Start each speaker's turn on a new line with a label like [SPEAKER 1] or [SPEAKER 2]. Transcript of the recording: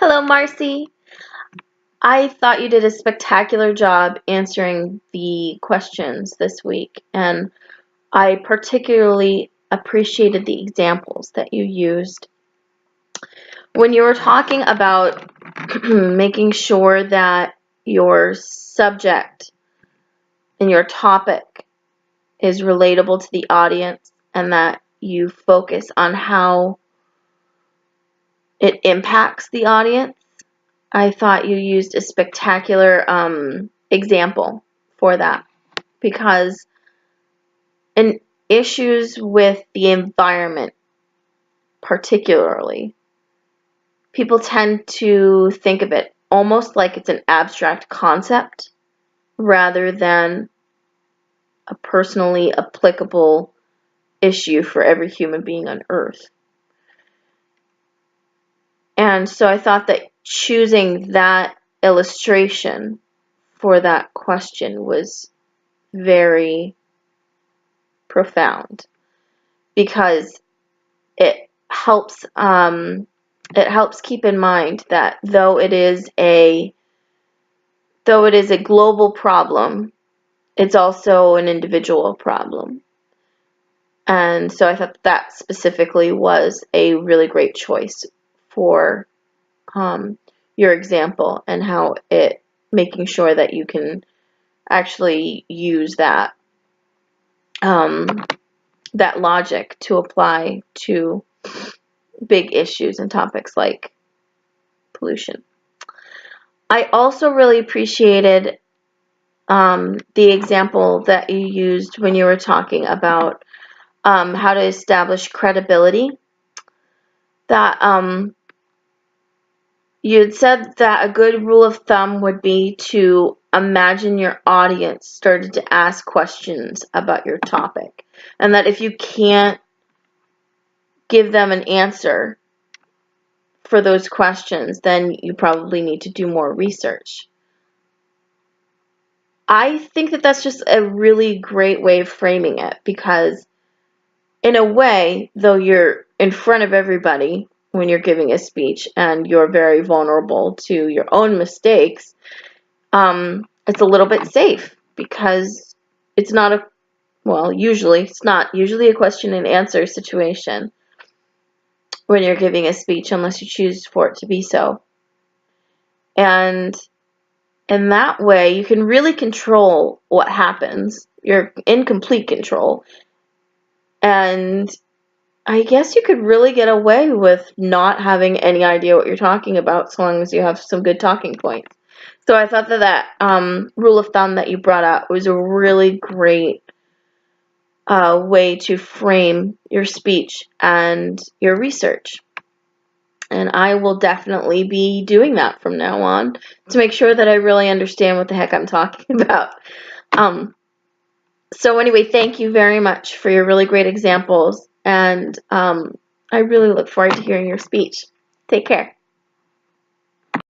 [SPEAKER 1] Hello, Marcy. I thought you did a spectacular job answering the questions this week, and I particularly appreciated the examples that you used. When you were talking about making sure that your subject and your topic is relatable to the audience and that you focus on how it impacts the audience, I thought you used a spectacular example for that, because in issues with the environment particularly, people tend to think of it almost like it's an abstract concept rather than a personally applicable issue for every human being on Earth. And so I thought that choosing that illustration for that question was very profound, because it helps keep in mind that though it is a global problem, it's also an individual problem. And so I thought that specifically was a really great choice for your example, and how it making sure that you can actually use that that logic to apply to big issues and topics like pollution. I also really appreciated the example that you used when you were talking about how to establish credibility. That you had said that a good rule of thumb would be to imagine your audience started to ask questions about your topic, and that if you can't give them an answer for those questions, then you probably need to do more research. I think that that's just a really great way of framing it, because in a way, though you're in front of everybody when you're giving a speech and you're very vulnerable to your own mistakes, it's a little bit safe, because it's not usually a question and answer situation when you're giving a speech, unless you choose for it to be so. And in that way, you can really control what happens. You're in complete control. And I guess you could really get away with not having any idea what you're talking about, so long as you have some good talking points. So I thought that rule of thumb that you brought up was a really great way to frame your speech and your research. And I will definitely be doing that from now on to make sure that I really understand what the heck I'm talking about. So anyway, thank you very much for your really great examples, and I really look forward to hearing your speech. Take care.